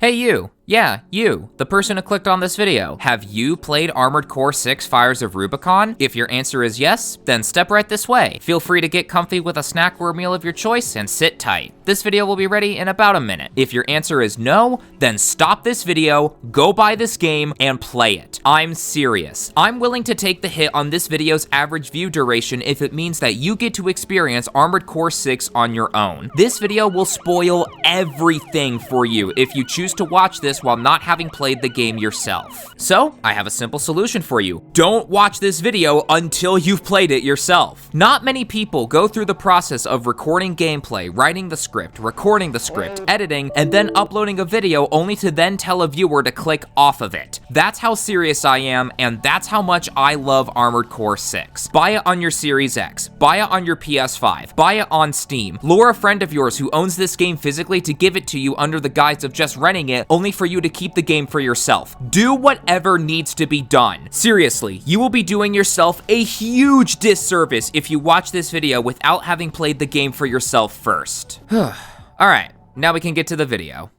Hey you, yeah, you, the person who clicked on this video. Have you played Armored Core 6 Fires of Rubicon? If your answer is yes, then step right this way. Feel free to get comfy with a snack or meal of your choice and sit tight. This video will be ready in about a minute. If your answer is no, then stop this video, go buy this game, and play it. I'm serious. I'm willing to take the hit on this video's average view duration if it means that you get to experience Armored Core 6 on your own. This video will spoil everything for you if you choose to watch this while not having played the game yourself. So, I have a simple solution for you. Don't watch this video until you've played it yourself. Not many people go through the process of recording gameplay, writing the script, recording the script, editing, and then uploading a video only to then tell a viewer to click off of it. That's how serious I am, and that's how much I love Armored Core 6. Buy it on your Series X, buy it on your PS5, buy it on Steam. Lure a friend of yours who owns this game physically to give it to you under the guise of just renting it, only for you to keep the game for yourself. Do whatever needs to be done. Seriously, you will be doing yourself a huge disservice if you watch this video without having played the game for yourself first. Alright, now we can get to the video.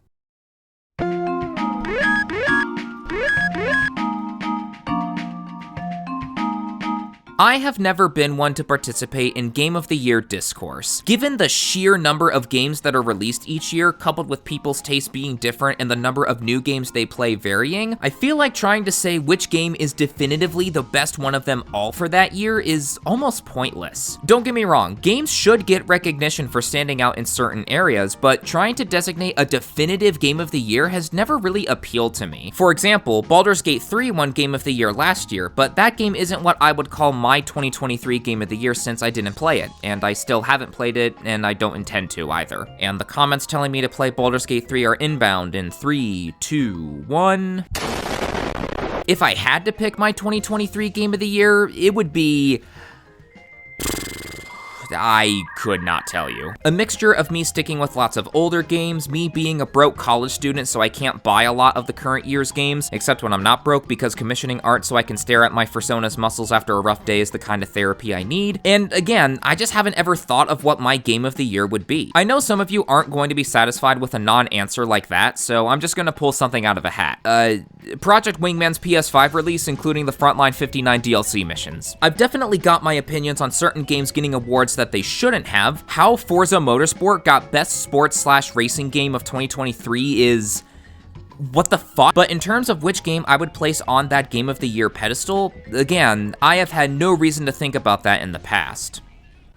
I have never been one to participate in Game of the Year discourse. Given the sheer number of games that are released each year, coupled with people's tastes being different and the number of new games they play varying, I feel like trying to say which game is definitively the best one of them all for that year is almost pointless. Don't get me wrong, games should get recognition for standing out in certain areas, but trying to designate a definitive Game of the Year has never really appealed to me. For example, Baldur's Gate 3 won Game of the Year last year, but that game isn't what I would call my 2023 Game of the Year since I didn't play it, and I still haven't played it, and I don't intend to either. And the comments telling me to play Baldur's Gate 3 are inbound in 3, 2, 1. If I had to pick my 2023 Game of the Year, it would be... I could not tell you. A mixture of me sticking with lots of older games, me being a broke college student so I can't buy a lot of the current year's games, except when I'm not broke because commissioning art so I can stare at my Persona's muscles after a rough day is the kind of therapy I need. And again, I just haven't ever thought of what my Game of the Year would be. I know some of you aren't going to be satisfied with a non-answer like that, so I'm just gonna pull something out of a hat. Project Wingman's PS5 release, including the Frontline 59 DLC missions. I've definitely got my opinions on certain games getting awards that they shouldn't have. How Forza Motorsport got Best Sports/Racing Game of 2023 is... what the fuck? But in terms of which game I would place on that Game of the Year pedestal, again, I have had no reason to think about that in the past.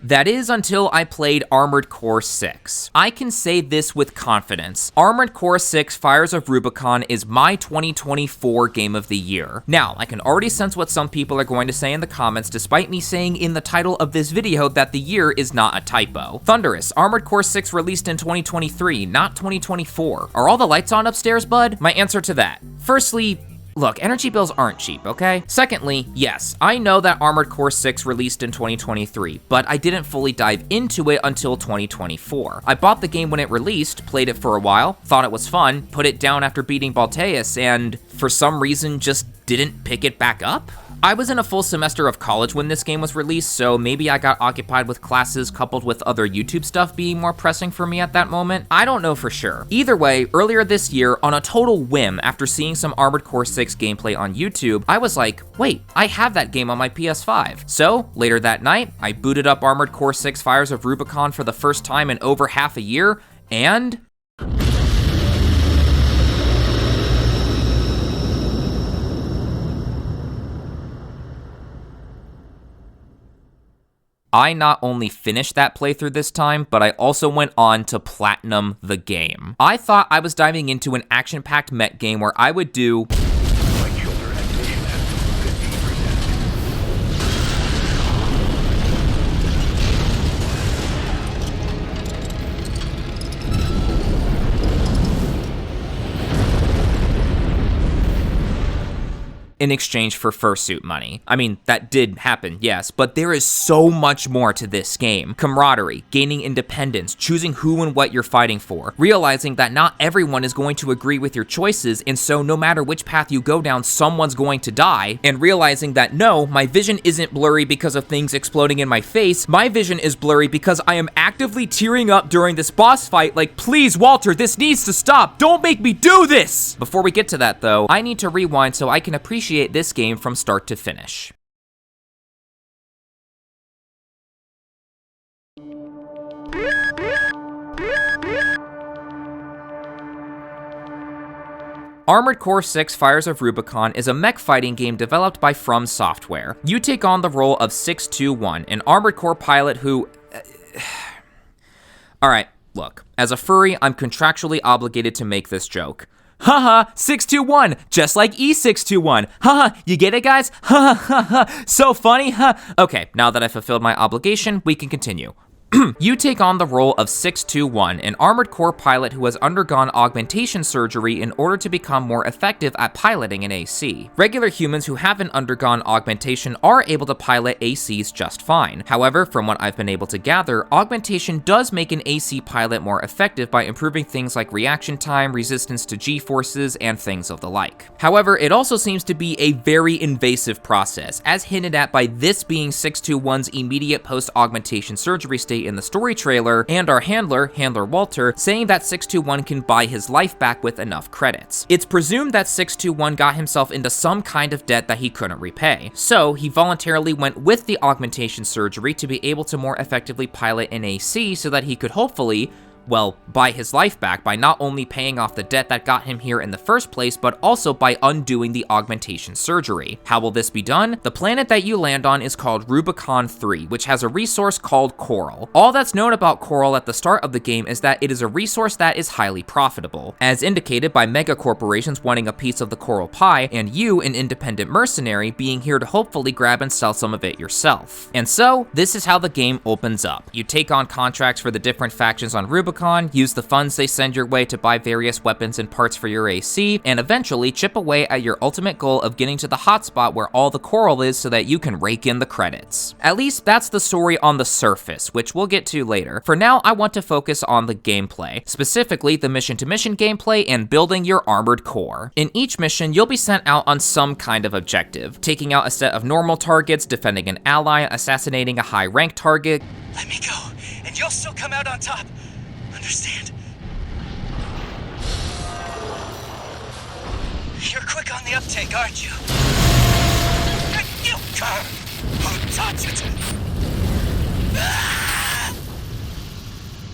That is until I played Armored Core 6. I can say this with confidence. Armored Core 6 Fires of Rubicon is my 2024 Game of the Year. Now, I can already sense what some people are going to say in the comments despite me saying in the title of this video that the year is not a typo. Thunderous, Armored Core 6 released in 2023, not 2024. Are all the lights on upstairs, bud? My answer to that. Firstly, look, energy bills aren't cheap, okay? Secondly, yes, I know that Armored Core 6 released in 2023, but I didn't fully dive into it until 2024. I bought the game when it released, played it for a while, thought it was fun, put it down after beating Balteus, and for some reason just didn't pick it back up? I was in a full semester of college when this game was released, so maybe I got occupied with classes coupled with other YouTube stuff being more pressing for me at that moment. I don't know for sure. Either way, earlier this year, on a total whim, after seeing some Armored Core 6 gameplay on YouTube, I was like, wait, I have that game on my PS5. So, later that night, I booted up Armored Core 6 Fires of Rubicon for the first time in over half a year, and... I not only finished that playthrough this time, but I also went on to platinum the game. I thought I was diving into an action-packed Mech game where I would do... in exchange for fursuit money. I mean, that did happen, yes, but there is so much more to this game. Camaraderie, gaining independence, choosing who and what you're fighting for, realizing that not everyone is going to agree with your choices, and so no matter which path you go down, someone's going to die, and realizing that no, my vision isn't blurry because of things exploding in my face, my vision is blurry because I am actively tearing up during this boss fight, like, please, Walter, this needs to stop, don't make me do this! Before we get to that though, I need to rewind so I can appreciate this game from start to finish. Armored Core 6 Fires of Rubicon is a mech fighting game developed by From Software. You take on the role of 621, an Armored Core pilot who... Alright, look, as a furry, I'm contractually obligated to make this joke. Haha, 621, just like E621. Haha, you get it, guys? Haha, haha, so funny, huh? Okay, now that I've fulfilled my obligation, we can continue. You take on the role of 621, an Armored Core pilot who has undergone augmentation surgery in order to become more effective at piloting an AC. Regular humans who haven't undergone augmentation are able to pilot ACs just fine. However, from what I've been able to gather, augmentation does make an AC pilot more effective by improving things like reaction time, resistance to G-forces, and things of the like. However, it also seems to be a very invasive process, as hinted at by this being 621's immediate post-augmentation surgery state in the story trailer, and our handler Walter, saying that 621 can buy his life back with enough credits. It's presumed that 621 got himself into some kind of debt that he couldn't repay, so he voluntarily went with the augmentation surgery to be able to more effectively pilot an AC so that he could hopefully, well, buy his life back by not only paying off the debt that got him here in the first place, but also by undoing the augmentation surgery. How will this be done? The planet that you land on is called Rubicon 3, which has a resource called Coral. All that's known about Coral at the start of the game is that it is a resource that is highly profitable, as indicated by mega corporations wanting a piece of the Coral pie, and you, an independent mercenary, being here to hopefully grab and sell some of it yourself. And so, this is how the game opens up. You take on contracts for the different factions on Rubicon, use the funds they send your way to buy various weapons and parts for your AC, and eventually chip away at your ultimate goal of getting to the hotspot where all the coral is so that you can rake in the credits. At least that's the story on the surface, which we'll get to later. For now, I want to focus on the gameplay, specifically the mission-to-mission gameplay and building your armored core. In each mission, you'll be sent out on some kind of objective, taking out a set of normal targets, defending an ally, assassinating a high-ranked target. Let me go, and you'll still come out on top. Understand? You're quick on the uptake, aren't you? You can't! Who touched it?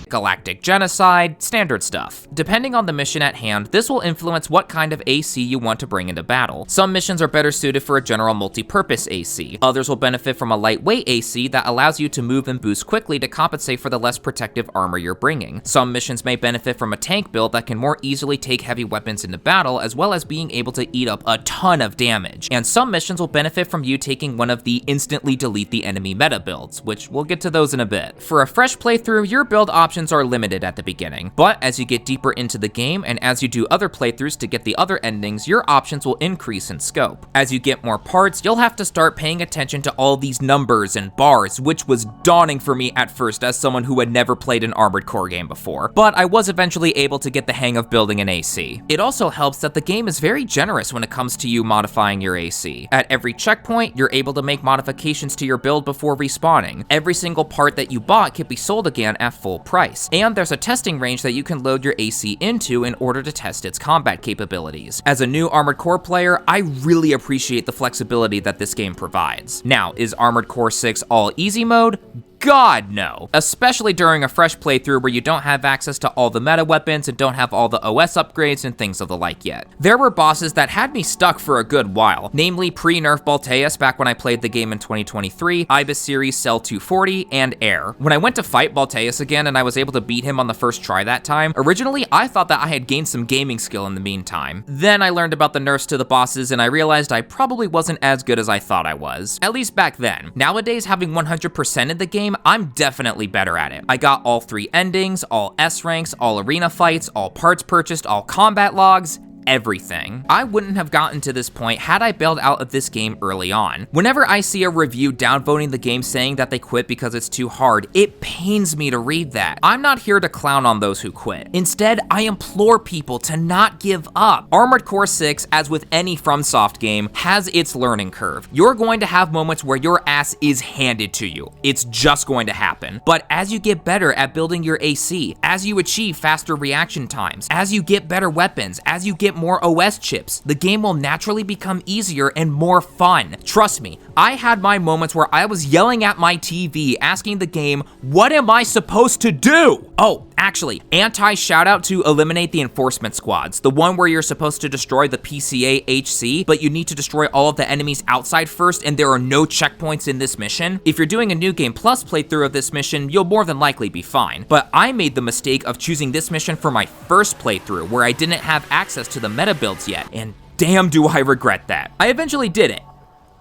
Galactic genocide, standard stuff. Depending on the mission at hand, this will influence what kind of AC you want to bring into battle. Some missions are better suited for a general multi-purpose AC. Others will benefit from a lightweight AC that allows you to move and boost quickly to compensate for the less protective armor you're bringing. Some missions may benefit from a tank build that can more easily take heavy weapons into battle, as well as being able to eat up a ton of damage. And some missions will benefit from you taking one of the instantly delete the enemy meta builds, which we'll get to those in a bit. For a fresh playthrough, your build options are limited at the beginning, but as you get deeper into the game and as you do other playthroughs to get the other endings, your options will increase in scope. As you get more parts, you'll have to start paying attention to all these numbers and bars, which was daunting for me at first as someone who had never played an Armored Core game before, but I was eventually able to get the hang of building an AC. It also helps that the game is very generous when it comes to you modifying your AC. At every checkpoint, you're able to make modifications to your build before respawning. Every single part that you bought can be sold again at full price, and there's a testing range that you can load your AC into in order to test its combat capabilities. As a new Armored Core player, I really appreciate the flexibility that this game provides. Now, is Armored Core 6 all easy mode? God, no. Especially during a fresh playthrough where you don't have access to all the meta weapons and don't have all the OS upgrades and things of the like yet. There were bosses that had me stuck for a good while, namely pre-nerf Balteus back when I played the game in 2023, Ibis Series Cell 240, and Air. When I went to fight Balteus again and I was able to beat him on the first try that time, originally I thought that I had gained some gaming skill in the meantime. Then I learned about the nerfs to the bosses and I realized I probably wasn't as good as I thought I was, at least back then. Nowadays, having 100%ed the game, I'm definitely better at it. I got all 3 endings, all S ranks, all arena fights, all parts purchased, all combat logs, everything. I wouldn't have gotten to this point had I bailed out of this game early on. Whenever I see a review downvoting the game saying that they quit because it's too hard, it pains me to read that. I'm not here to clown on those who quit. Instead, I implore people to not give up. Armored Core 6, as with any FromSoft game, has its learning curve. You're going to have moments where your ass is handed to you. It's just going to happen. But as you get better at building your AC, as you achieve faster reaction times, as you get better weapons, as you get more OS chips, the game will naturally become easier and more fun. Trust me, I had my moments where I was yelling at my TV asking the game, what am I supposed to do? Oh, actually, anti-shout out to eliminate the enforcement squads, the one where you're supposed to destroy the PCA HC, but you need to destroy all of the enemies outside first and there are no checkpoints in this mission. If you're doing a New Game Plus playthrough of this mission, you'll more than likely be fine. But I made the mistake of choosing this mission for my first playthrough where I didn't have access to the meta builds yet, and damn do I regret that. I eventually did it.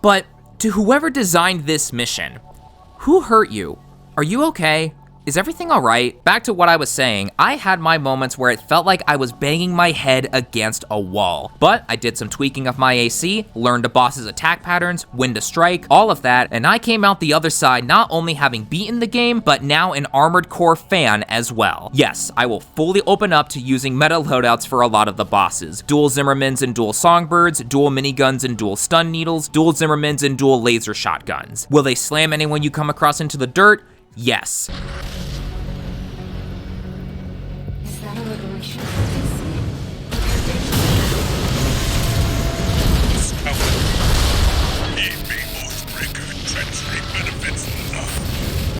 But to whoever designed this mission, who hurt you? Are you okay? Is everything alright? Back to what I was saying, I had my moments where it felt like I was banging my head against a wall. But I did some tweaking of my AC, learned a boss's attack patterns, when to strike, all of that, and I came out the other side not only having beaten the game, but now an Armored Core fan as well. Yes, I will fully open up to using meta loadouts for a lot of the bosses. Dual Zimmermans and dual Songbirds, dual miniguns and dual stun needles, dual Zimmermans and dual laser shotguns. Will they slam anyone you come across into the dirt? Yes. Is that a liberation?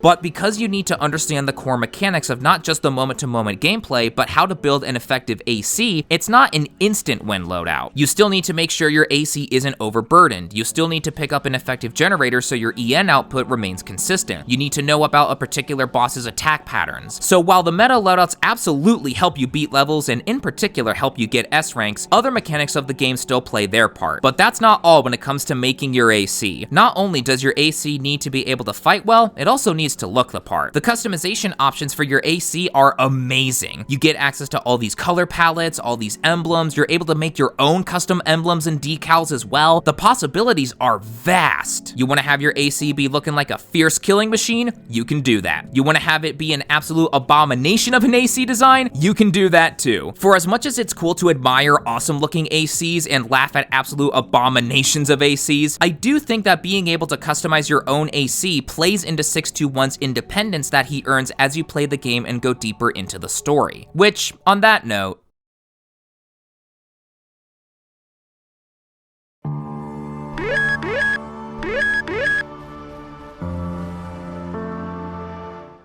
But because you need to understand the core mechanics of not just the moment-to-moment gameplay, but how to build an effective AC, it's not an instant win loadout. You still need to make sure your AC isn't overburdened. You still need to pick up an effective generator so your EN output remains consistent. You need to know about a particular boss's attack patterns. So while the meta loadouts absolutely help you beat levels and in particular help you get S ranks, other mechanics of the game still play their part. But that's not all when it comes to making your AC. Not only does your AC need to be able to fight well, it also needs to look the part. The customization options for your AC are amazing. You get access to all these color palettes, all these emblems, you're able to make your own custom emblems and decals as well. The possibilities are vast. You wanna have your AC be looking like a fierce killing machine? You can do that. You wanna have it be an absolute abomination of an AC design? You can do that too. For as much as it's cool to admire awesome looking ACs and laugh at absolute abominations of ACs, I do think that being able to customize your own AC plays into 621's independence that he earns as you play the game and go deeper into the story. Which, on that note,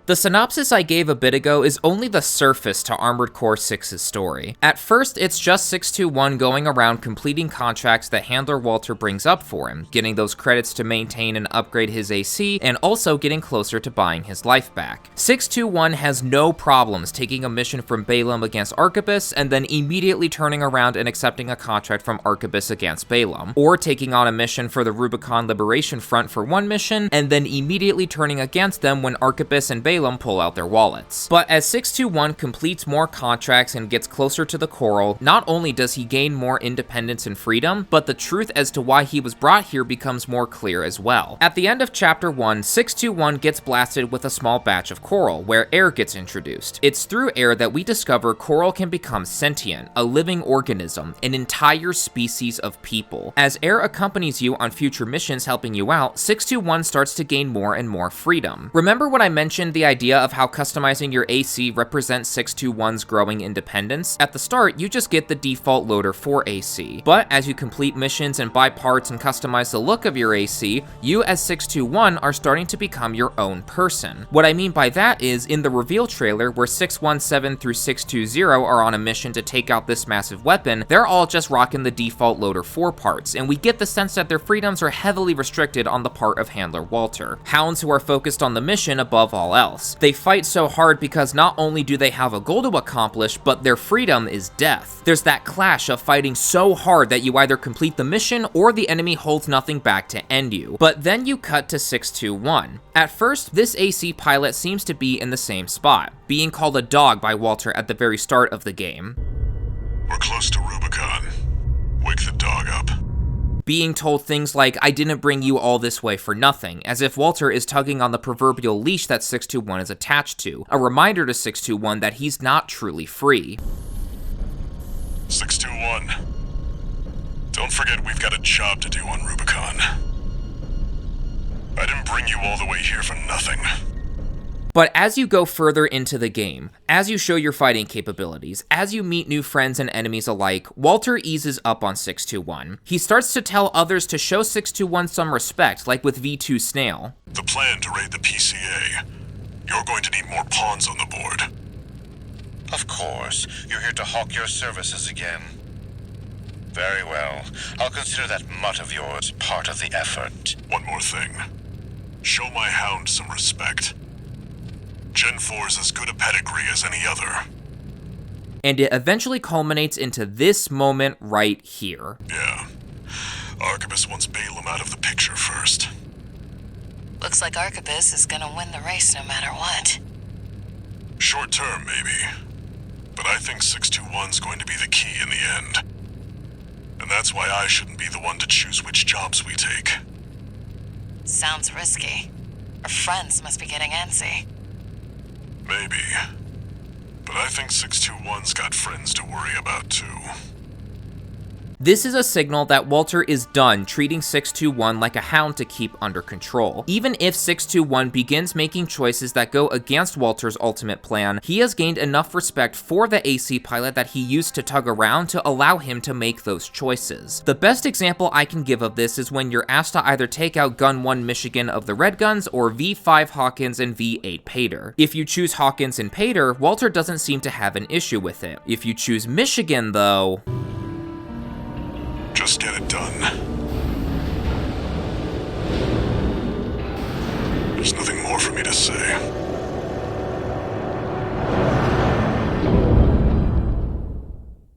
the synopsis I gave a bit ago is only the surface to Armored Core 6's story. At first, it's just 621 going around completing contracts that Handler Walter brings up for him, getting those credits to maintain and upgrade his AC, and also getting closer to buying his life back. 621 has no problems taking a mission from Balaam against Arquebus, and then immediately turning around and accepting a contract from Arquebus against Balaam, or taking on a mission for the Rubicon Liberation Front for one mission, and then immediately turning against them when Arquebus and Balaam pull out their wallets. But as 621 completes more contracts and gets closer to the Coral, not only does he gain more independence and freedom, but the truth as to why he was brought here becomes more clear as well. At the end of Chapter 1, 621 gets blasted with a small batch of Coral, where air gets introduced. It's through air that we discover Coral can become sentient, a living organism, an entire species of people. As air accompanies you on future missions helping you out, 621 starts to gain more and more freedom. Remember when I mentioned the idea of how customizing your AC represents 621's growing independence? At the start, you just get the default loader for AC, but as you complete missions and buy parts and customize the look of your AC, you as 621 are starting to become your own person. What I mean by that is, in the reveal trailer where 617 through 620 are on a mission to take out this massive weapon, they're all just rocking the default loader 4 parts, and we get the sense that their freedoms are heavily restricted on the part of Handler Walter, hounds who are focused on the mission above all else. They fight so hard because not only do they have a goal to accomplish, but their freedom is death. There's that clash of fighting so hard that you either complete the mission or the enemy holds nothing back to end you. But then you cut to 621. At first, this AC pilot seems to be in the same spot, being called a dog by Walter at the very start of the game. We're close to Rubicon. being told things like, "I didn't bring you all this way for nothing," as if Walter is tugging on the proverbial leash that 621 is attached to, a reminder to 621 that he's not truly free. 621. Don't forget we've got a job to do on Rubicon. I didn't bring you all the way here for nothing. But as you go further into the game, as you show your fighting capabilities, as you meet new friends and enemies alike, Walter eases up on 621. He starts to tell others to show 621 some respect, like with V2 Snail. The plan to raid the PCA. You're going to need more pawns on the board. Of course. You're here to hawk your services again. Very well. I'll consider that mutt of yours part of the effort. One more thing. Show my hound some respect. Gen 4's as good a pedigree as any other. And it eventually culminates into this moment right here. Yeah. Arquebus wants Balaam out of the picture first. Looks like Arquebus is gonna win the race no matter what. Short term, maybe. But I think 621's going to be the key in the end. And that's why I shouldn't be the one to choose which jobs we take. Sounds risky. Our friends must be getting antsy. Maybe. But I think 621's got friends to worry about too. This is a signal that Walter is done treating 621 like a hound to keep under control. Even if 621 begins making choices that go against Walter's ultimate plan, he has gained enough respect for the AC pilot that he used to tug around to allow him to make those choices. The best example I can give of this is when you're asked to either take out Gun 1 Michigan of the Red Guns or V5 Hawkins and V8 Pater. If you choose Hawkins and Pater, Walter doesn't seem to have an issue with it. If you choose Michigan though... Just get it done. There's nothing more for me to say.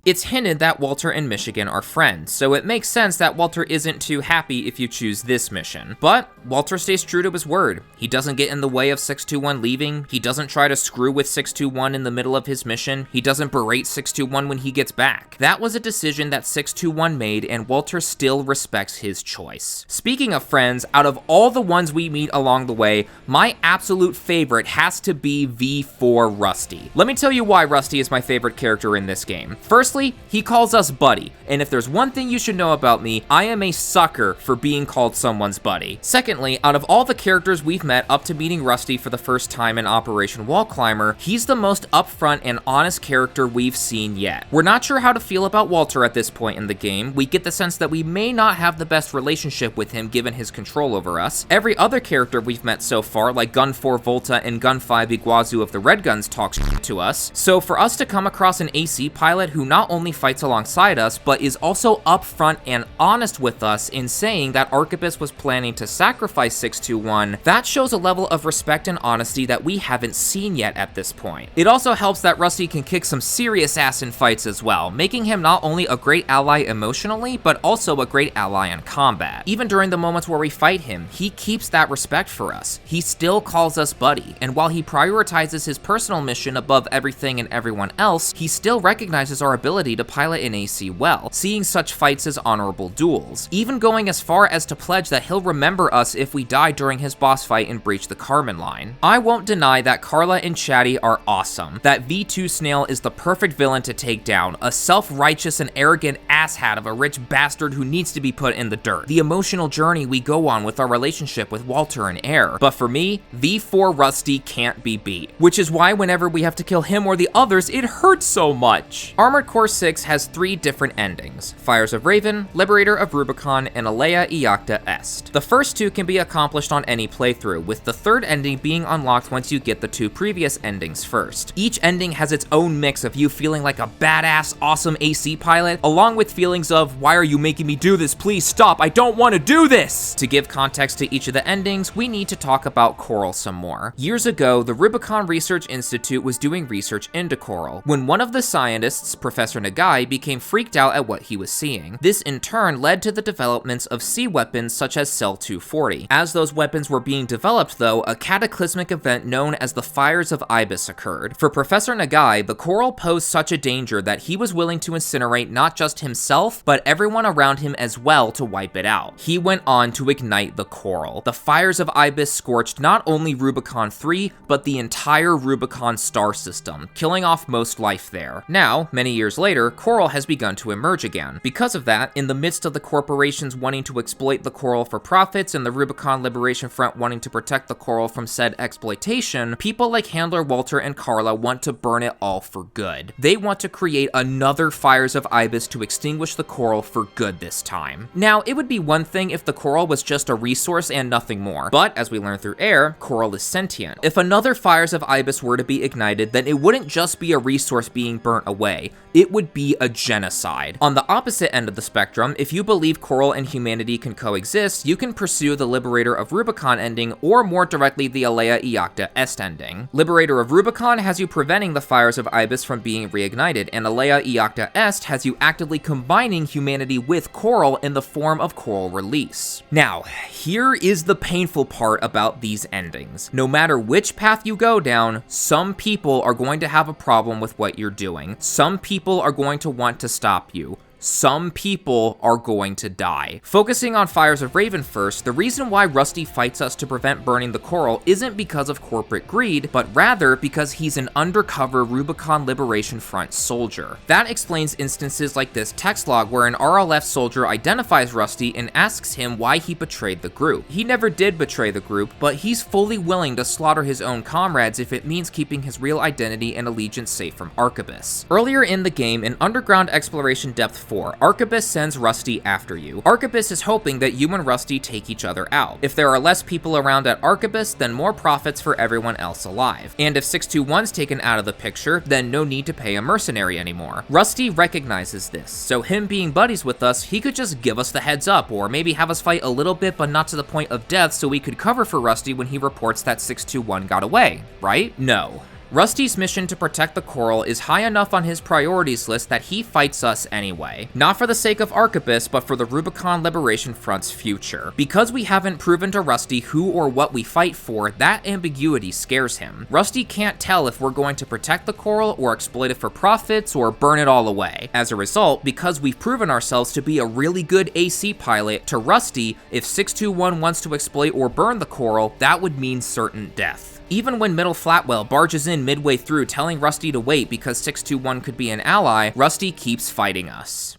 It's hinted that Walter and Michigan are friends, so it makes sense that Walter isn't too happy if you choose this mission. But Walter stays true to his word. He doesn't get in the way of 621 leaving, he doesn't try to screw with 621 in the middle of his mission, he doesn't berate 621 when he gets back. That was a decision that 621 made, and Walter still respects his choice. Speaking of friends, out of all the ones we meet along the way, my absolute favorite has to be V4 Rusty. Let me tell you why Rusty is my favorite character in this game. Firstly, he calls us buddy, and if there's one thing you should know about me, I am a sucker for being called someone's buddy. Secondly, out of all the characters we've met up to meeting Rusty for the first time in Operation Wall Climber, he's the most upfront and honest character we've seen yet. We're not sure how to feel about Walter at this point in the game. We get the sense that we may not have the best relationship with him given his control over us. Every other character we've met so far, like Gun 4 Volta and Gun 5 Iguazu of the Red Guns, talks to us. So for us to come across an AC pilot who not only fights alongside us, but is also upfront and honest with us in saying that Arquebus was planning to sacrifice 621, that shows a level of respect and honesty that we haven't seen yet at this point. It also helps that Rusty can kick some serious ass in fights as well, making him not only a great ally emotionally, but also a great ally in combat. Even during the moments where we fight him, he keeps that respect for us. He still calls us buddy, and while he prioritizes his personal mission above everything and everyone else, he still recognizes our ability to pilot an AC well, seeing such fights as honorable duels, even going as far as to pledge that he'll remember us if we die during his boss fight and breach the Carmen line. I won't deny that Carla and Chatty are awesome, that V2 Snail is the perfect villain to take down, a self-righteous and arrogant asshat of a rich bastard who needs to be put in the dirt, the emotional journey we go on with our relationship with Walter and Air. But for me, V4 Rusty can't be beat, which is why whenever we have to kill him or the others, it hurts so much. Armored Core 6 has 3 different endings: Fires of Raven, Liberator of Rubicon, and Alea Iacta Est. The first 2 can be accomplished on any playthrough, with the third ending being unlocked once you get the 2 previous endings first. Each ending has its own mix of you feeling like a badass, awesome AC pilot, along with feelings of, why are you making me do this? Please stop, I don't want to do this! To give context to each of the endings, we need to talk about Coral some more. Years ago, the Rubicon Research Institute was doing research into Coral, when one of the scientists, Professor Nagai, became freaked out at what he was seeing. This in turn led to the developments of sea weapons such as Cell 240. As those weapons were being developed though, a cataclysmic event known as the Fires of Ibis occurred. For Professor Nagai, the Coral posed such a danger that he was willing to incinerate not just himself, himself, but everyone around him as well to wipe it out. He went on to ignite the coral. The fires of Ibis scorched not only Rubicon 3, but the entire Rubicon star system, killing off most life there. Now, many years later, coral has begun to emerge again. Because of that, in the midst of the corporations wanting to exploit the coral for profits and the Rubicon Liberation Front wanting to protect the coral from said exploitation, people like Handler Walter and Carla want to burn it all for good. They want to create another Fires of Ibis to extinguish the coral for good this time. Now, it would be one thing if the coral was just a resource and nothing more, but as we learn through Air, coral is sentient. If another Fires of Ibis were to be ignited, then it wouldn't just be a resource being burnt away, it would be a genocide. On the opposite end of the spectrum, if you believe coral and humanity can coexist, you can pursue the Liberator of Rubicon ending, or more directly the Alea Iacta Est ending. Liberator of Rubicon has you preventing the Fires of Ibis from being reignited, and Alea Iacta Est has you actively combining humanity with coral in the form of coral release. Now, here is the painful part about these endings. No matter which path you go down, some people are going to have a problem with what you're doing. Some people are going to want to stop you. Some people are going to die. Focusing on Fires of Raven first, the reason why Rusty fights us to prevent burning the coral isn't because of corporate greed, but rather because he's an undercover Rubicon Liberation Front soldier. That explains instances like this text log where an RLF soldier identifies Rusty and asks him why he betrayed the group. He never did betray the group, but he's fully willing to slaughter his own comrades if it means keeping his real identity and allegiance safe from Arquebus. Earlier in the game, in Underground Exploration Depth 4, Arquebus sends Rusty after you. Arquebus is hoping that you and Rusty take each other out. If there are less people around at Arquebus, then more profits for everyone else alive. And if 621's taken out of the picture, then no need to pay a mercenary anymore. Rusty recognizes this, so him being buddies with us, he could just give us the heads up, or maybe have us fight a little bit but not to the point of death so we could cover for Rusty when he reports that 621 got away, right? No. Rusty's mission to protect the coral is high enough on his priorities list that he fights us anyway. Not for the sake of Arquebus, but for the Rubicon Liberation Front's future. Because we haven't proven to Rusty who or what we fight for, that ambiguity scares him. Rusty can't tell if we're going to protect the coral or exploit it for profits or burn it all away. As a result, because we've proven ourselves to be a really good AC pilot, to Rusty, if 621 wants to exploit or burn the coral, that would mean certain death. Even when Middle Flatwell barges in midway through telling Rusty to wait because 621 could be an ally, Rusty keeps fighting us.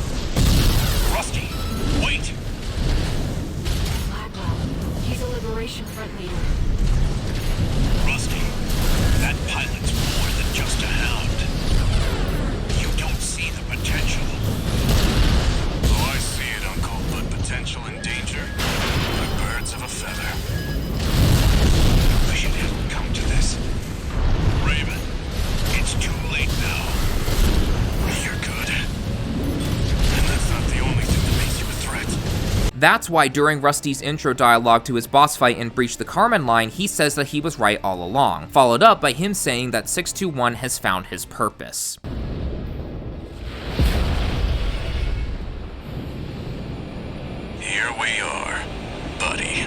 Rusty, wait! Blackwell, he's a Liberation Front leader. Rusty, that pilot's more than just a hound. You don't see the potential. Oh, I see it, Uncle, but potential and danger are birds of a feather. We didn't come to this. Raven, it's too late now. You're good. And that's not the only thing that makes you a threat. That's why during Rusty's intro dialogue to his boss fight in Breach the Carmen line, he says that he was right all along, followed up by him saying that 621 has found his purpose. Here we are, buddy.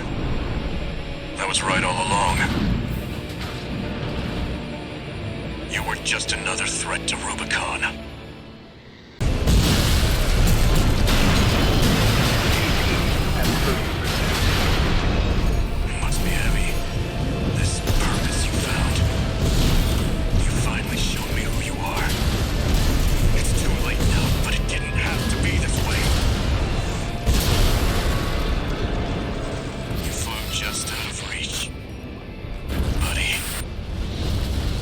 I was right all along. You were just another threat to Rubicon. It must be heavy. This purpose you found. You finally showed me who you are. It's too late now, but it didn't have to be this way. You flew just out of reach. Buddy.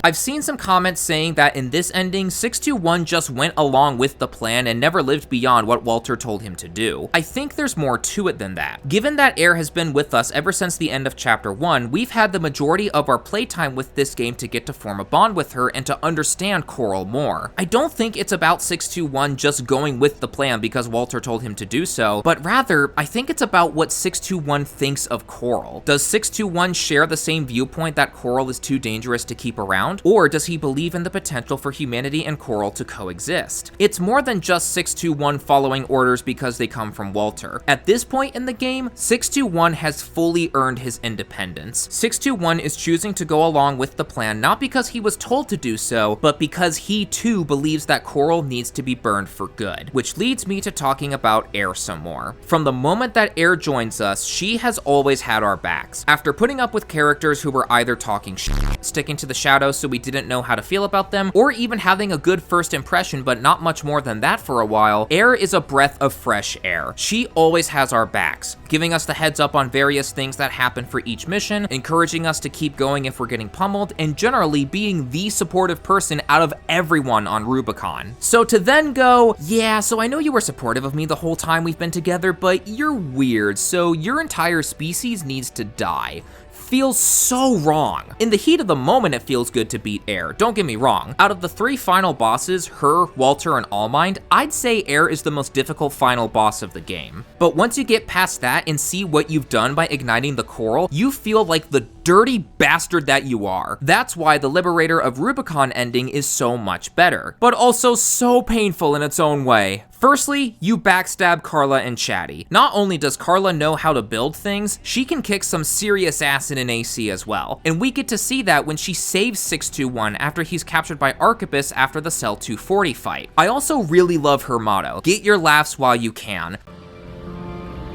I've seen some comments saying that in this ending, 621 just went along with the plan and never lived beyond what Walter told him to do. I think there's more to it than that. Given that Air has been with us ever since the end of Chapter 1, we've had the majority of our playtime with this game to get to form a bond with her and to understand Coral more. I don't think it's about 621 just going with the plan because Walter told him to do so, but rather, I think it's about what 621 thinks of Coral. Does 621 share the same viewpoint that Coral is too dangerous to keep around? around? Or does he believe in the potential for humanity and Coral to coexist? It's more than just 621 following orders because they come from Walter. At this point in the game, 621 has fully earned his independence. 621 is choosing to go along with the plan not because he was told to do so, but because he too believes that Coral needs to be burned for good. Which leads me to talking about Air some more. From the moment that Air joins us, she has always had our backs. After putting up with characters who were either talking shit, sticking to the shadows so we didn't know how to feel about them, or even having a good first impression but not much more than that for a while, Air is a breath of fresh air. She always has our backs, giving us the heads up on various things that happen for each mission, encouraging us to keep going if we're getting pummeled, and generally being the supportive person out of everyone on Rubicon. So to then go, yeah, so I know you were supportive of me the whole time we've been together, but you're weird, so your entire species needs to die, feels so wrong. In the heat of the moment, it feels good to beat Air, don't get me wrong. Out of the 3 final bosses, her, Walter, and Allmind, I'd say Air is the most difficult final boss of the game. But once you get past that and see what you've done by igniting the Coral, you feel like the dirty bastard that you are. That's why the Liberator of Rubicon ending is so much better, but also so painful in its own way. Firstly, you backstab Carla and Chatty. Not only does Carla know how to build things, she can kick some serious ass in an AC as well. And we get to see that when she saves 621 after he's captured by Arquebus after the Cell 240 fight. I also really love her motto, get your laughs while you can.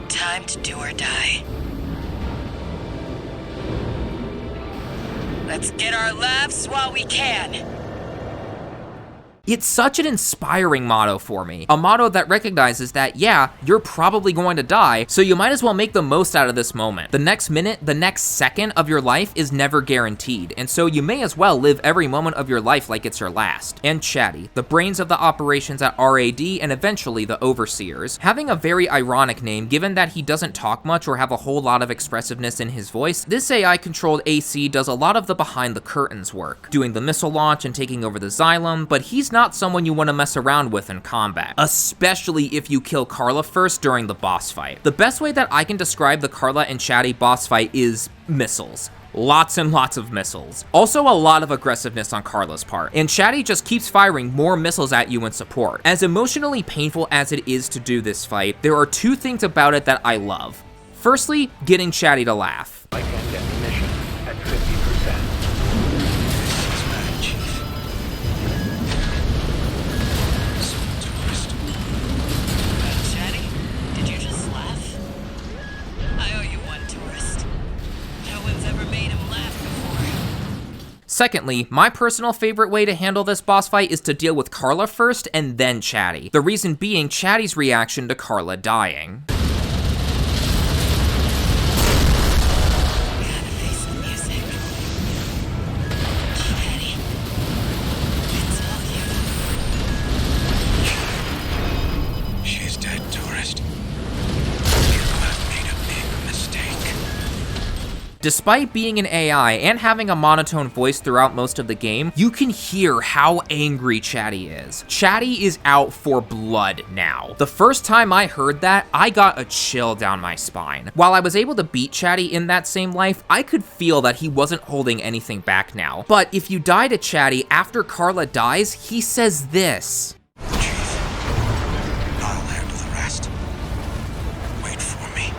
Time to do or die. Let's get our laughs while we can. It's such an inspiring motto for me. A motto that recognizes that, yeah, you're probably going to die, so you might as well make the most out of this moment. The next minute, the next second of your life is never guaranteed, and so you may as well live every moment of your life like it's your last. And Chatty, the brains of the operations at RAD and eventually the Overseers. Having a very ironic name, given that he doesn't talk much or have a whole lot of expressiveness in his voice, this AI-controlled AC does a lot of the behind-the-curtains work, doing the missile launch and taking over the Xylem, but he's not someone you want to mess around with in combat, especially if you kill Carla first during the boss fight. The best way that I can describe the Carla and Chatty boss fight is missiles. Lots and lots of missiles. Also a lot of aggressiveness on Carla's part, and Chatty just keeps firing more missiles at you in support. As emotionally painful as it is to do this fight, there are 2 things about it that I love. Firstly, getting Chatty to laugh. Like end mission at 50%. Chatty, did you just laugh? I owe you one, tourist. No one's ever made him laugh before. Secondly, my personal favorite way to handle this boss fight is to deal with Carla first and then Chatty. The reason being Chatty's reaction to Carla dying. She's dead, tourist. You have made a big mistake. Despite being an AI and having a monotone voice throughout most of the game, you can hear how angry Chatty is. Chatty is out for blood now. The first time I heard that, I got a chill down my spine. While I was able to beat Chatty in that same life, I could feel that he wasn't holding anything back now. But if you die to Chatty after Carla dies, he says this. Chief, I'll handle the rest. Wait for me.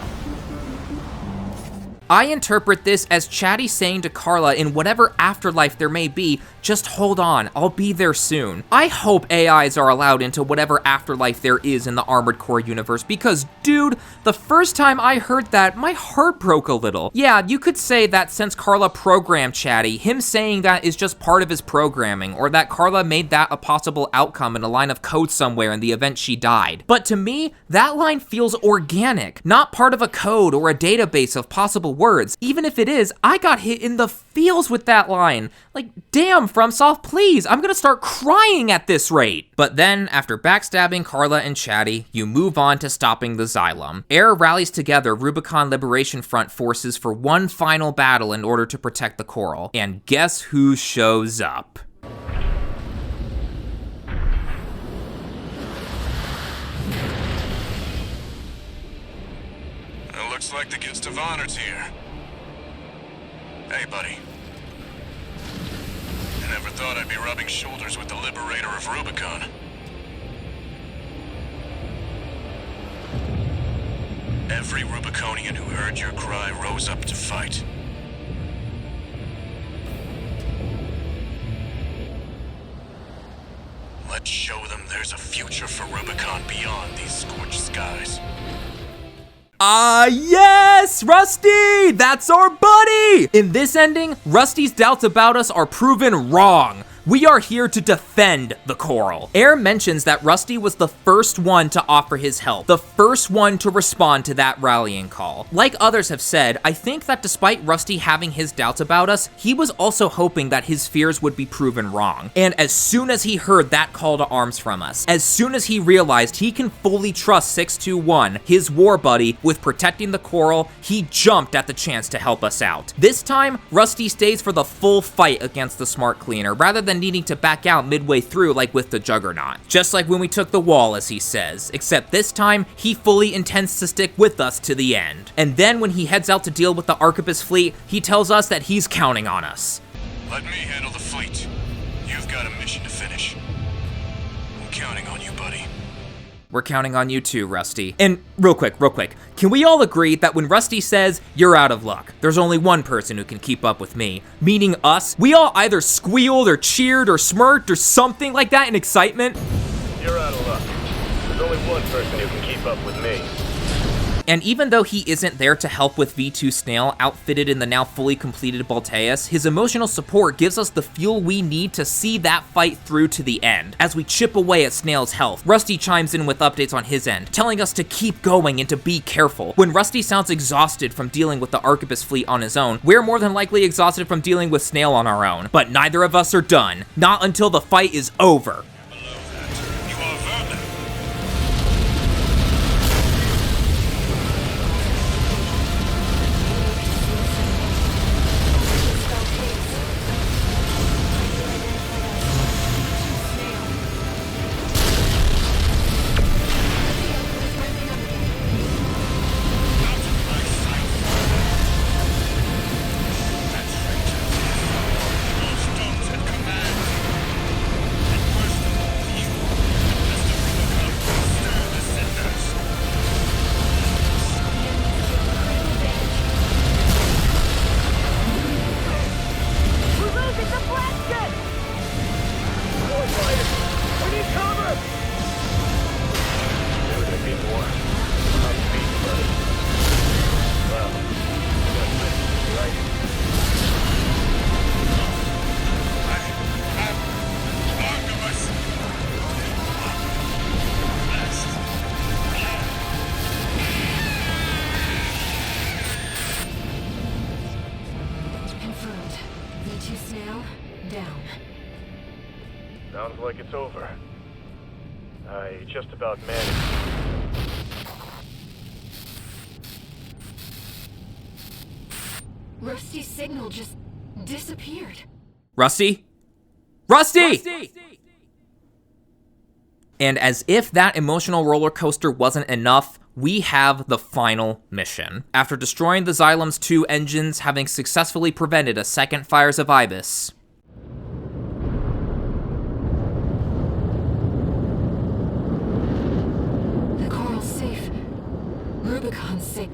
I interpret this as Chatty saying to Carla in whatever afterlife there may be, just hold on, I'll be there soon. I hope AIs are allowed into whatever afterlife there is in the Armored Core universe because, dude, the first time I heard that, my heart broke a little. Yeah, you could say that since Carla programmed Chatty, him saying that is just part of his programming, or that Carla made that a possible outcome in a line of code somewhere in the event she died. But to me, that line feels organic, not part of a code or a database of possible words. Even if it is, I got hit in the feels with that line. Like, damn, FromSoft, please, I'm gonna start crying at this rate. But then, after backstabbing Carla and Chatty, you move on to stopping the Xylem. Air rallies together Rubicon Liberation Front forces for one final battle in order to protect the Coral. And guess who shows up? It looks like the guest of honor's here. Hey, buddy. I never Never thought I'd be rubbing shoulders with the liberator of Rubicon. Every Rubiconian who heard your cry rose up to fight. Let's show them there's a future for Rubicon beyond these scorched skies. Yes! Rusty! That's our buddy! In this ending, Rusty's doubts about us are proven wrong. We are here to defend the coral. Air mentions that Rusty was the first one to offer his help, the first one to respond to that rallying call. Like others have said, I think that despite Rusty having his doubts about us, he was also hoping that his fears would be proven wrong. And as soon as he heard that call to arms from us, as soon as he realized he can fully trust 621, his war buddy, with protecting the coral, he jumped at the chance to help us out. This time, Rusty stays for the full fight against the smart cleaner, rather than needing to back out midway through like with the Juggernaut. Just like when we took the wall, as he says, except this time, he fully intends to stick with us to the end. And then when he heads out to deal with the Arquebus fleet, he tells us that he's counting on us. Let me handle the fleet. You've got a mission to finish. I'm counting on you, buddy. We're counting on you too, Rusty. And real quick, can we all agree that when Rusty says, "You're out of luck," there's only one person who can keep up with me, meaning us? We all either squealed or cheered or smirked or something like that in excitement. You're out of luck. There's only one person who can keep up with me. And even though he isn't there to help with V2 Snail, outfitted in the now fully completed Balteus, his emotional support gives us the fuel we need to see that fight through to the end. As we chip away at Snail's health, Rusty chimes in with updates on his end, telling us to keep going and to be careful. When Rusty sounds exhausted from dealing with the Arquebus fleet on his own, we're more than likely exhausted from dealing with Snail on our own. But neither of us are done. Not until the fight is over. You are vermin. Confirmed. V2 Snail, down. Sounds like it's over. I just about managed. Rusty's signal just disappeared. Rusty? Rusty! And as if that emotional roller coaster wasn't enough, we have the final mission. After destroying the Xylem's 2 engines, having successfully prevented a second Fires of Ibis, The coral's safe. Rubicon's safe.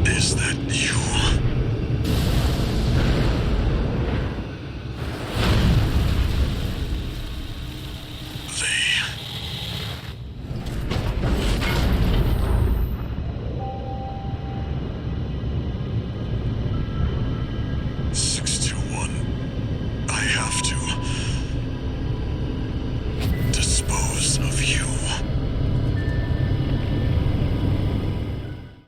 Is that you?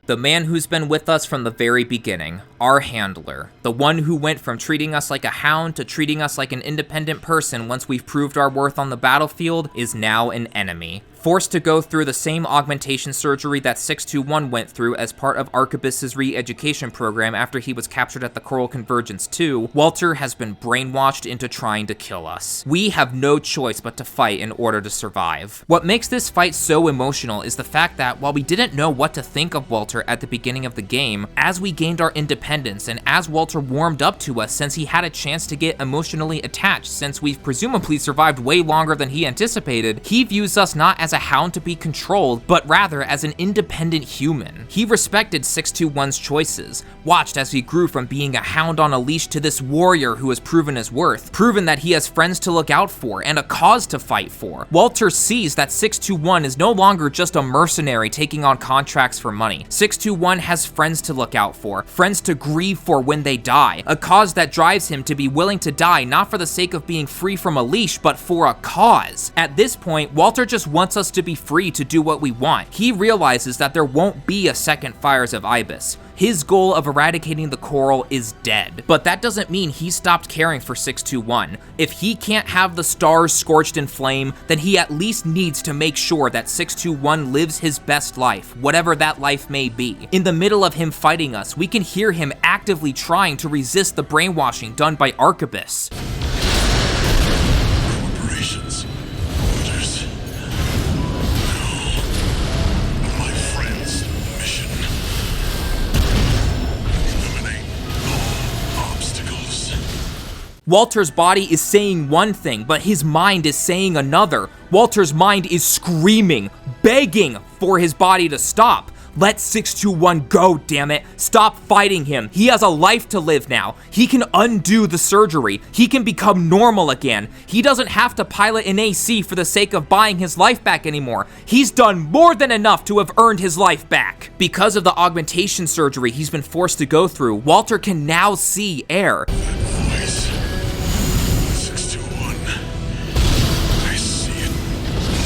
The man who's been with us from the very beginning, our handler, the one who went from treating us like a hound to treating us like an independent person once we've proved our worth on the battlefield, is now an enemy. forced to go through the same augmentation surgery that 621 went through as part of Arquebus's re-education program after he was captured at the Coral Convergence 2, Walter has been brainwashed into trying to kill us. We have no choice but to fight in order to survive. What makes this fight so emotional is the fact that while we didn't know what to think of Walter at the beginning of the game, as we gained our independence and as Walter warmed up to us since he had a chance to get emotionally attached since we've presumably survived way longer than he anticipated, he views us not as a hound to be controlled, but rather as an independent human. He respected 621's choices, watched as he grew from being a hound on a leash to this warrior who has proven his worth, proven that he has friends to look out for and a cause to fight for. Walter sees that 621 is no longer just a mercenary taking on contracts for money. 621 has friends to look out for, friends to grieve for when they die, a cause that drives him to be willing to die not for the sake of being free from a leash, but for a cause. At this point, Walter just wants us to be free to do what we want. He realizes that there won't be a second Fires of Ibis. His goal of eradicating the coral is dead. But that doesn't mean he stopped caring for 621. If he can't have the stars scorched in flame, then he at least needs to make sure that 621 lives his best life, whatever that life may be. In the middle of him fighting us, we can hear him actively trying to resist the brainwashing done by Arquebus. Corporations. Orders. No. My friend's mission. Eliminate all obstacles. Walter's body is saying one thing, but his mind is saying another. Walter's mind is screaming, begging for his body to stop. Let 621 go, damn it. Stop fighting him. He has a life to live now. He can undo the surgery. He can become normal again. He doesn't have to pilot an AC for the sake of buying his life back anymore. He's done more than enough to have earned his life back. Because of the augmentation surgery he's been forced to go through, Walter can now see air. Voice. 621. I see it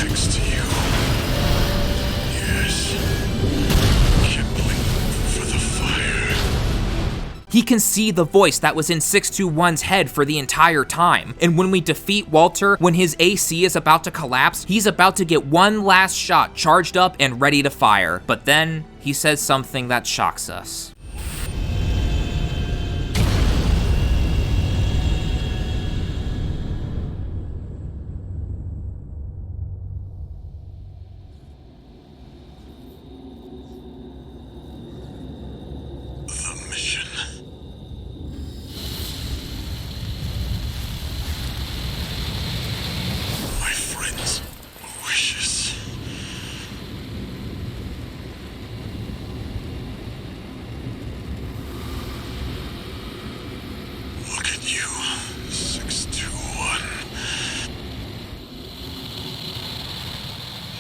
next to you. Yes. Kindling for the fire. He can see the voice that was in 621's head for the entire time. And when we defeat Walter, when his AC is about to collapse, he's about to get one last shot charged up and ready to fire. But then he says something that shocks us. The mission. My friend's wishes. Look at you, 621.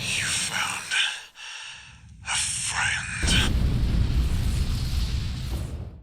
You found a friend.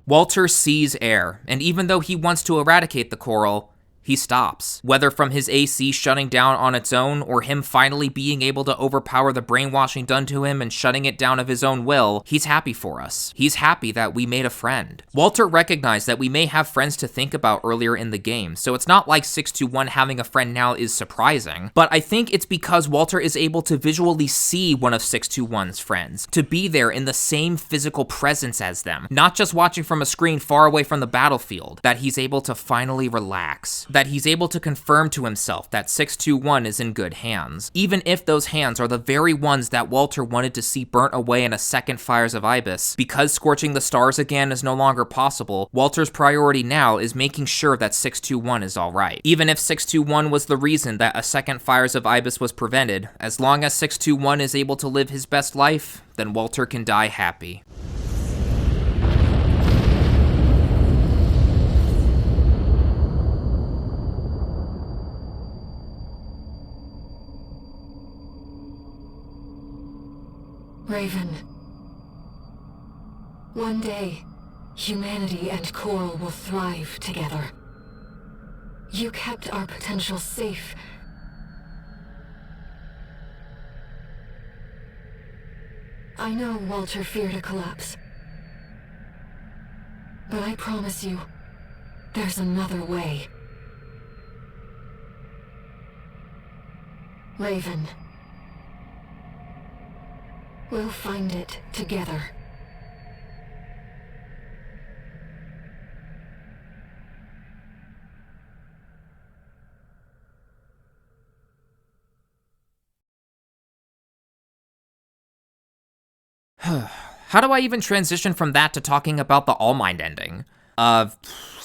Walter sees air, and even though he wants to eradicate the coral, he stops. Whether from his AC shutting down on its own, or him finally being able to overpower the brainwashing done to him and shutting it down of his own will, he's happy for us. He's happy that we made a friend. Walter recognized that we may have friends to think about earlier in the game, so it's not like 621 having a friend now is surprising, but I think it's because Walter is able to visually see one of 621's friends, to be there in the same physical presence as them, not just watching from a screen far away from the battlefield, that he's able to finally relax. That he's able to confirm to himself that 621 is in good hands, even if those hands are the very ones that Walter wanted to see burnt away in a second Fires of Ibis. Because scorching the stars again is no longer possible, Walter's priority now is making sure that 621 is alright. Even if 621 was the reason that a second Fires of Ibis was prevented, as long as 621 is able to live his best life, then Walter can die happy. Raven. One day, humanity and Coral will thrive together. You kept our potential safe. I know Walter feared a collapse. But I promise you, there's another way. Raven. We'll find it together. How do I even transition from that to talking about the All Mind ending?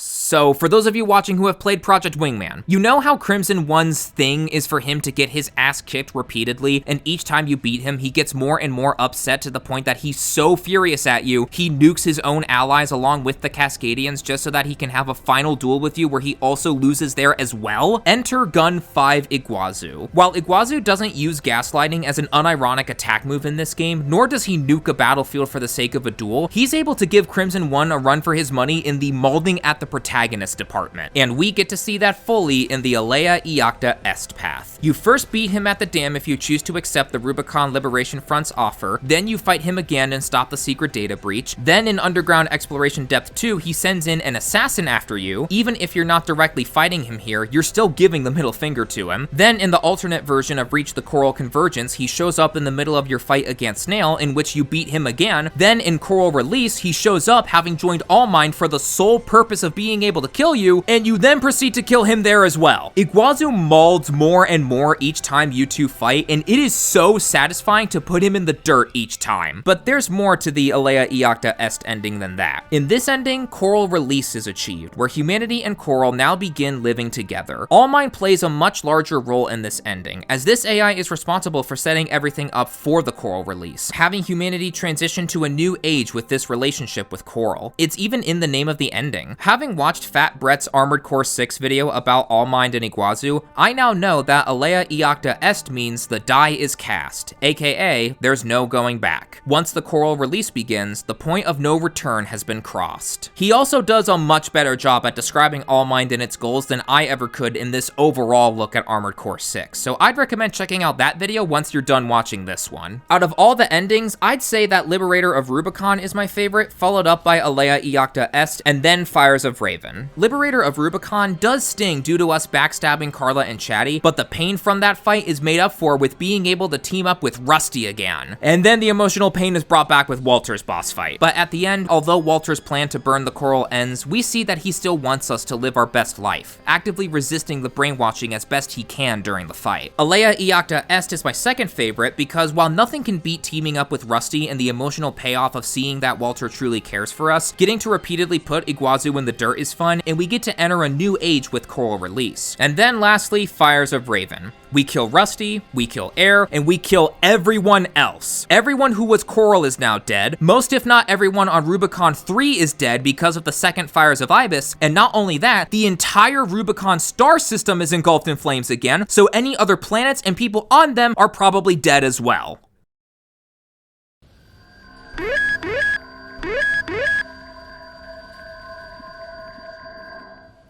So, for those of you watching who have played Project Wingman, you know how Crimson One's thing is for him to get his ass kicked repeatedly, and each time you beat him, he gets more and more upset to the point that he's so furious at you, he nukes his own allies along with the Cascadians just so that he can have a final duel with you where he also loses there as well? Enter Gun 5 Iguazu. While Iguazu doesn't use gaslighting as an unironic attack move in this game, nor does he nuke a battlefield for the sake of a duel, he's able to give Crimson One a run for his money in the mauling at the protagonist department, and we get to see that fully in the Alea Iacta Est path. You first beat him at the dam if you choose to accept the Rubicon Liberation Front's offer, then you fight him again and stop the secret data breach, then in Underground Exploration Depth 2, he sends in an assassin after you. Even if you're not directly fighting him here, you're still giving the middle finger to him. Then in the alternate version of Reach the Coral Convergence, he shows up in the middle of your fight against Snail, in which you beat him again. Then in Coral Release, he shows up having joined All Mind for the sole purpose of being able to kill you, and you then proceed to kill him there as well. Iguazu mauls more and more each time you two fight, and it is so satisfying to put him in the dirt each time. But there's more to the Alea Iacta Est ending than that. In this ending, Coral Release is achieved, where humanity and Coral now begin living together. All Mind plays a much larger role in this ending, as this AI is responsible for setting everything up for the Coral Release, having humanity transition to a new age with this relationship with Coral. It's even in the name of the ending. Having watched Fat Brett's Armored Core 6 video about All Mind and Iguazu, I now know that Alea Iacta Est means the die is cast, aka there's no going back. Once the Coral Release begins, the point of no return has been crossed. He also does a much better job at describing All Mind and its goals than I ever could in this overall look at Armored Core 6, so I'd recommend checking out that video once you're done watching this one. Out of all the endings, I'd say that Liberator of Rubicon is my favorite, followed up by Alea Iacta Est, and then Fires of Raven. Liberator of Rubicon does sting due to us backstabbing Carla and Chatty, but the pain from that fight is made up for with being able to team up with Rusty again. And then the emotional pain is brought back with Walter's boss fight. But at the end, although Walter's plan to burn the coral ends, we see that he still wants us to live our best life, actively resisting the brainwashing as best he can during the fight. Alea Iacta Est is my second favorite because while nothing can beat teaming up with Rusty and the emotional payoff of seeing that Walter truly cares for us, getting to repeatedly put Iguazu in the dirt is fun, and we get to enter a new age with Coral Release. And then lastly, Fires of Raven. We kill Rusty, we kill Air, and we kill everyone else. Everyone who was Coral is now dead. Most if not everyone on Rubicon 3 is dead because of the second Fires of Ibis, and not only that, the entire Rubicon star system is engulfed in flames again, so any other planets and people on them are probably dead as well.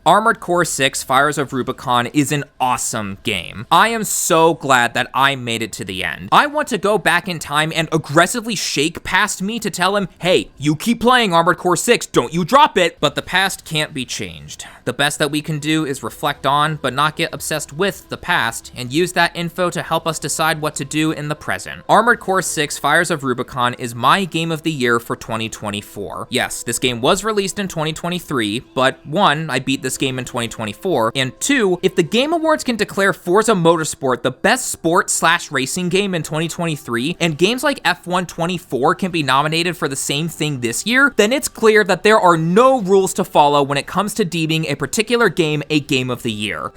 Armored Core 6 Fires of Rubicon is an awesome game. I am so glad that I made it to the end. I want to go back in time and aggressively shake past me to tell him, hey, you keep playing Armored Core 6, don't you drop it! But the past can't be changed. The best that we can do is reflect on, but not get obsessed with, the past, and use that info to help us decide what to do in the present. Armored Core 6 Fires of Rubicon is my game of the year for 2024. Yes, this game was released in 2023, but 1, I beat this game in 2024, and 2, if the Game Awards can declare Forza Motorsport the best sport/racing game in 2023, and games like F1 24 can be nominated for the same thing this year, then it's clear that there are no rules to follow when it comes to deeming a particular game a game of the year.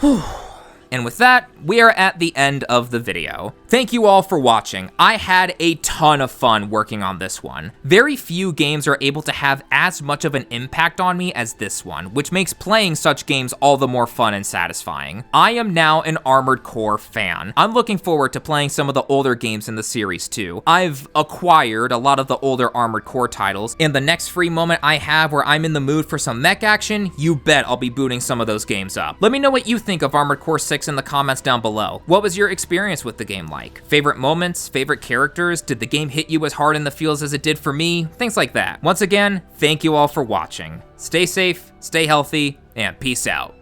And with that, we are at the end of the video. Thank you all for watching. I had a ton of fun working on this one. Very few games are able to have as much of an impact on me as this one, which makes playing such games all the more fun and satisfying. I am now an Armored Core fan. I'm looking forward to playing some of the older games in the series too. I've acquired a lot of the older Armored Core titles, and the next free moment I have where I'm in the mood for some mech action, you bet I'll be booting some of those games up. Let me know what you think of Armored Core 6 in the comments down below. What was your experience with the game like? Favorite moments? Favorite characters? Did the game hit you as hard in the feels as it did for me? Things like that. Once again, thank you all for watching. Stay safe, stay healthy, and peace out.